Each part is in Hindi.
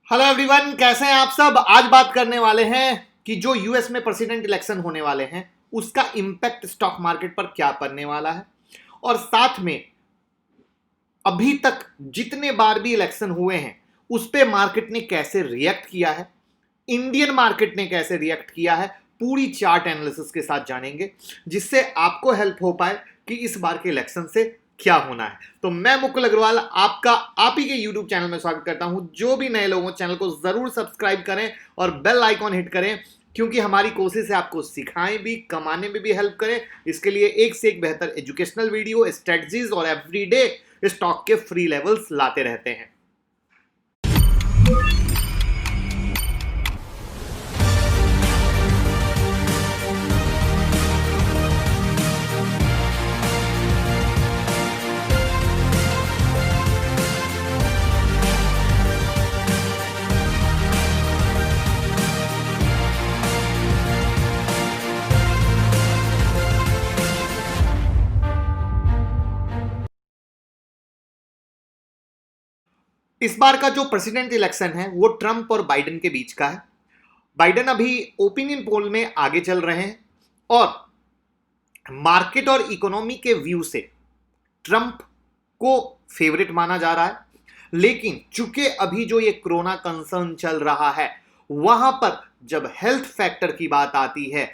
हेलो एवरीवन, कैसे हैं आप सब। आज बात करने वाले हैं कि जो यूएस में प्रेसिडेंट इलेक्शन होने वाले हैं उसका इंपैक्ट स्टॉक मार्केट पर क्या पड़ने वाला है, और साथ में अभी तक जितने बार भी इलेक्शन हुए हैं उस पे मार्केट ने कैसे रिएक्ट किया है, इंडियन मार्केट ने कैसे रिएक्ट किया है, पूरी चार्ट एनालिसिस के साथ जानेंगे, जिससे आपको हेल्प हो पाए कि इस बार के इलेक्शन से क्या होना है। तो मैं मुकुल अग्रवाल आपका आप ही के यूट्यूब चैनल में स्वागत करता हूं। जो भी नए लोग हो चैनल को जरूर सब्सक्राइब करें और बेल आइकॉन हिट करें, क्योंकि हमारी कोशिश है आपको सिखाएं भी, कमाने में भी हेल्प करें। इसके लिए एक से एक बेहतर एजुकेशनल वीडियो, स्ट्रेटजीज और एवरीडे स्टॉक के फ्री लेवल्स लाते रहते हैं। इस बार का जो प्रेसिडेंट इलेक्शन है वो ट्रंप और बाइडेन के बीच का है। बाइडेन अभी ओपिनियन पोल में आगे चल रहे हैं और मार्केट और इकोनॉमी के व्यू से ट्रंप को फेवरेट माना जा रहा है। लेकिन चूंकि अभी जो ये कोरोना कंसर्न चल रहा है, वहां पर जब हेल्थ फैक्टर की बात आती है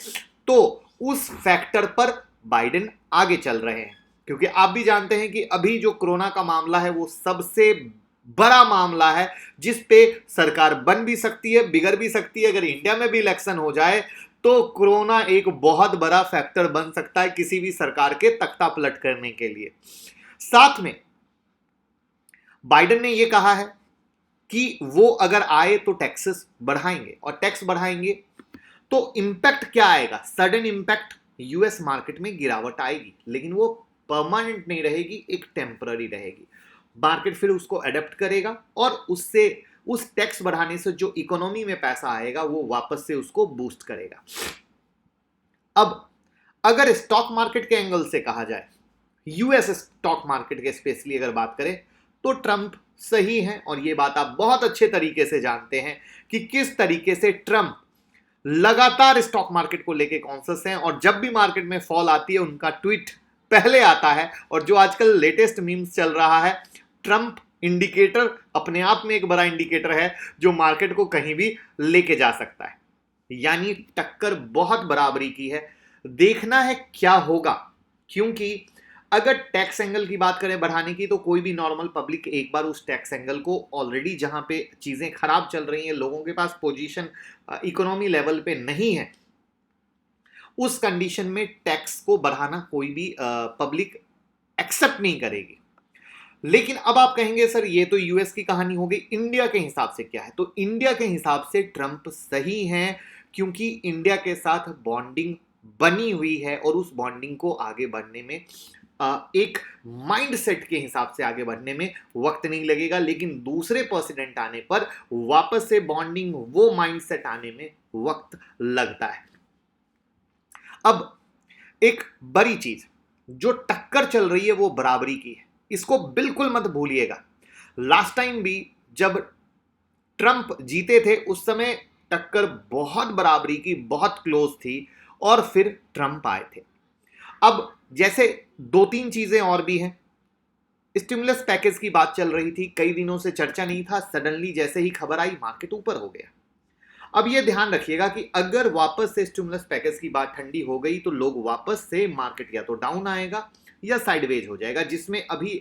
तो उस फैक्टर पर बाइडेन आगे चल रहे हैं, क्योंकि आप भी जानते हैं कि अभी जो कोरोना का मामला है वो सबसे बड़ा मामला है, जिस पे सरकार बन भी सकती है, बिगड़ भी सकती है। अगर इंडिया में भी इलेक्शन हो जाए तो कोरोना एक बहुत बड़ा फैक्टर बन सकता है किसी भी सरकार के तख्ता पलट करने के लिए। साथ में बाइडेन ने यह कहा है कि वो अगर आए तो टैक्सेस बढ़ाएंगे, और टैक्स बढ़ाएंगे तो इंपैक्ट क्या आएगा, सडन इंपैक्ट यूएस मार्केट में गिरावट आएगी, लेकिन वो परमानेंट नहीं रहेगी, एक टेम्पररी रहेगी। मार्केट फिर उसको अडेप्ट करेगा और उससे उस टैक्स बढ़ाने से जो इकोनॉमी में पैसा आएगा वो वापस से उसको बूस्ट करेगा। अब अगर स्टॉक मार्केट के एंगल से कहा जाए, यूएस स्टॉक मार्केट के स्पेशली अगर बात करें, तो ट्रंप सही है, और ये बात आप बहुत अच्छे तरीके से जानते हैं कि किस तरीके से ट्रंप लगातार स्टॉक मार्केट को लेके कॉन्शियस हैं, और जब भी मार्केट में फॉल आती है उनका ट्वीट पहले आता है। और जो आजकल लेटेस्ट मीम्स चल रहा है, ट्रंप इंडिकेटर अपने आप में एक बड़ा इंडिकेटर है जो मार्केट को कहीं भी लेके जा सकता है। यानी टक्कर बहुत बराबरी की है, देखना है क्या होगा। क्योंकि अगर टैक्स एंगल की बात करें बढ़ाने की, तो कोई भी नॉर्मल पब्लिक एक बार उस टैक्स एंगल को, ऑलरेडी जहां पे चीजें खराब चल रही हैं, लोगों के पास पोजीशन इकोनॉमी लेवल पे नहीं है, उस कंडीशन में टैक्स को बढ़ाना कोई भी पब्लिक एक्सेप्ट नहीं करेगी। लेकिन अब आप कहेंगे सर ये तो यूएस की कहानी हो गई, इंडिया के हिसाब से क्या है? तो इंडिया के हिसाब से ट्रंप सही हैं, क्योंकि इंडिया के साथ बॉन्डिंग बनी हुई है और उस बॉन्डिंग को आगे बढ़ने में एक माइंडसेट के हिसाब से आगे बढ़ने में वक्त नहीं लगेगा। लेकिन दूसरे प्रेसिडेंट आने पर वापस से बॉन्डिंग, वो माइंडसेट आने में वक्त लगता है। अब एक बड़ी चीज जो टक्कर चल रही है वो बराबरी की है, इसको बिल्कुल मत भूलिएगा। लास्ट टाइम भी जब ट्रंप जीते थे उस समय टक्कर बहुत बराबरी की, बहुत क्लोज थी, और फिर ट्रंप आए थे। अब जैसे दो तीन चीजें और भी हैं। स्टिमुलस पैकेज की बात चल रही थी, कई दिनों से चर्चा नहीं था, सडनली जैसे ही खबर आई मार्केट ऊपर हो गया। अब यह ध्यान रखिएगा कि अगर वापस से स्टिमुलस पैकेज की बात ठंडी हो गई तो लोग वापस से मार्केट या तो डाउन आएगा या साइडवेज हो जाएगा, जिसमें अभी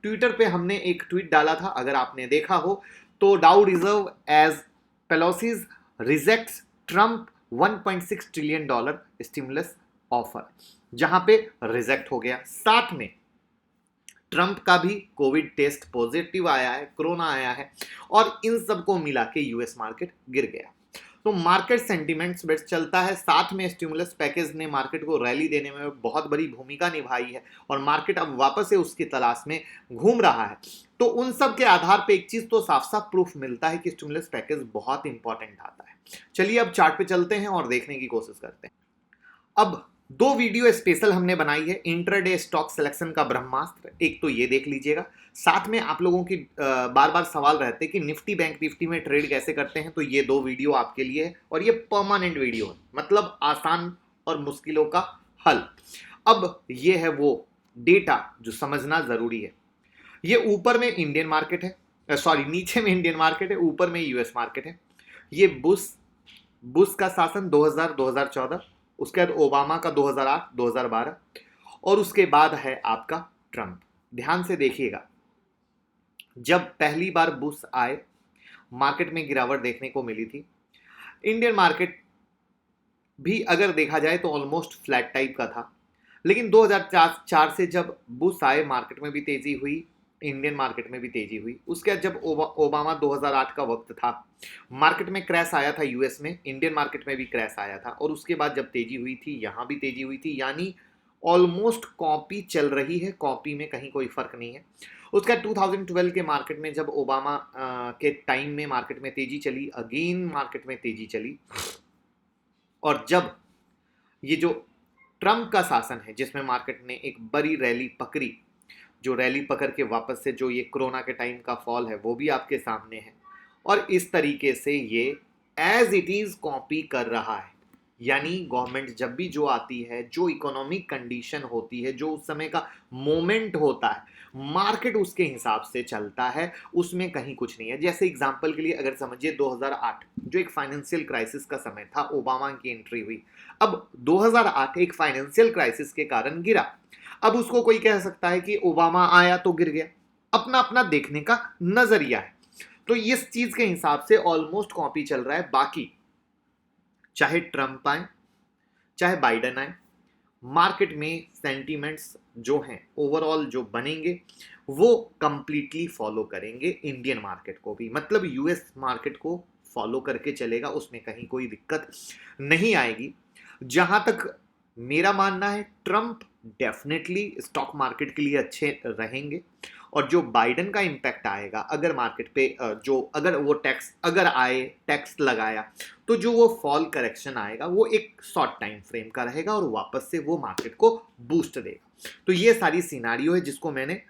ट्विटर पे हमने एक ट्वीट डाला था, अगर आपने देखा हो तो, Dow reverse as Pelosi's rejects Trump $1.6 trillion stimulus offer, जहां पे रिजेक्ट हो गया। साथ में ट्रंप का भी कोविड टेस्ट पॉजिटिव आया है, कोरोना आया है, और इन सबको मिला के यूएस मार्केट गिर गया। तो मार्केट सेंटिमेंट्स बेस्ट चलता है। साथ में स्टिमुलस पैकेज ने मार्केट को रैली देने में बहुत बड़ी भूमिका निभाई है, और मार्केट अब वापस से उसकी तलाश में घूम रहा है। तो उन सब के आधार पे एक चीज तो साफ साफ प्रूफ मिलता है कि स्टिमुलस पैकेज बहुत इंपॉर्टेंट आता है। चलिए अब चार्ट पे चलते हैं और देखने की कोशिश करते हैं। अब दो वीडियो स्पेशल हमने बनाई है, इंट्राडे स्टॉक सिलेक्शन का ब्रह्मास्त्र, एक तो ये देख लीजिएगा। साथ में आप लोगों की बार बार सवाल रहते कि निफ्टी बैंक निफ्टी में ट्रेड कैसे करते हैं, तो ये 2 वीडियो आपके लिए है और ये परमानेंट वीडियो है, मतलब आसान और मुश्किलों का हल। अब ये है वो डेटा जो समझना जरूरी है। ये ऊपर में इंडियन मार्केट है, सॉरी नीचे में इंडियन मार्केट है, ऊपर में यूएस मार्केट है। ये बुश का शासन 2000-2014, उसके बाद ओबामा का 2008-2012 और उसके बाद है आपका ट्रंप। ध्यान से देखिएगा, जब पहली बार बुश आए मार्केट में गिरावट देखने को मिली थी। इंडियन मार्केट भी अगर देखा जाए तो ऑलमोस्ट फ्लैट टाइप का था, लेकिन 2004 से जब बुश आए मार्केट में भी तेजी हुई, इंडियन मार्केट में भी तेजी हुई। उसके बाद जब ओबामा 2008 का वक्त था, मार्केट में क्रैश आया था, यूएस में, इंडियन मार्केट में भी क्रैश आया था और उसके बाद जब तेजी हुई थी यहां भी तेजी हुई थी, यानी ऑलमोस्ट कॉपी चल रही है, कॉपी में कहीं कोई फर्क नहीं है। उसका 2012 के मार्केट में जब ओबामा के टाइम में मार्केट में तेजी चली, अगेन मार्केट में तेजी चली, और जब ये जो ट्रंप का शासन है जिसमें मार्केट ने एक बड़ी रैली पकड़ी, जो रैली पकड़ के वापस से जो ये कोरोना के टाइम का फॉल है वो भी आपके सामने है, और इस तरीके से ये एज इट इज कॉपी कर रहा है। यानी गवर्नमेंट जब भी जो आती है, जो इकोनॉमिक कंडीशन होती है, जो उस समय का मोमेंट होता है, मार्केट उसके हिसाब से चलता है, उसमें कहीं कुछ नहीं है। जैसे एग्जांपल के लिए अगर समझिए 2008 जो एक फाइनेंशियल क्राइसिस का समय था, ओबामा की एंट्री हुई। अब 2008 एक फाइनेंशियल क्राइसिस के कारण गिरा। अब उसको कोई कह सकता है कि ओबामा आया तो गिर गया, अपना अपना देखने का नजरिया है। तो इस चीज के हिसाब से ऑलमोस्ट कॉपी चल रहा है। बाकी चाहे ट्रंप आए चाहे बाइडेन आए, मार्केट में सेंटीमेंट्स जो हैं ओवरऑल जो बनेंगे वो कंप्लीटली फॉलो करेंगे इंडियन मार्केट को भी, मतलब यूएस मार्केट को फॉलो करके चलेगा, उसमें कहीं कोई दिक्कत नहीं आएगी। जहां तक मेरा मानना है, ट्रंप डेफिनेटली स्टॉक मार्केट के लिए अच्छे रहेंगे, और जो बाइडेन का इंपैक्ट आएगा अगर मार्केट पे जो अगर वो टैक्स अगर आए, टैक्स लगाया, तो जो वो फॉल करेक्शन आएगा वो एक शॉर्ट टाइम फ्रेम का रहेगा और वापस से वो मार्केट को बूस्ट देगा। तो ये सारी सिनारियो है जिसको मैंने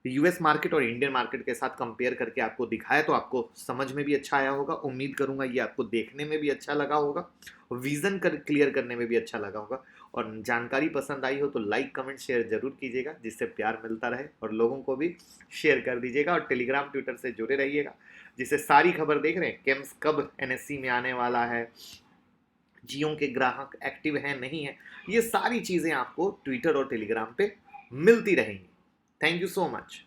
यूएस मार्केट और इंडियन मार्केट के साथ कंपेयर करके आपको दिखाया, तो आपको समझ में भी अच्छा आया होगा। उम्मीद करूंगा ये आपको देखने में भी अच्छा लगा होगा, विजन क्लियर करने में भी अच्छा लगा होगा। और जानकारी पसंद आई हो तो लाइक कमेंट शेयर जरूर कीजिएगा, जिससे प्यार मिलता रहे, और लोगों को भी शेयर कर दीजिएगा। और टेलीग्राम ट्विटर से जुड़े रहिएगा, जिससे सारी खबर देख रहे हैं केम्स कब एनएससी में आने वाला है, जियो के ग्राहक एक्टिव हैं नहीं है, ये सारी चीज़ें आपको ट्विटर और टेलीग्राम पे मिलती रहेंगी। Thank you so much.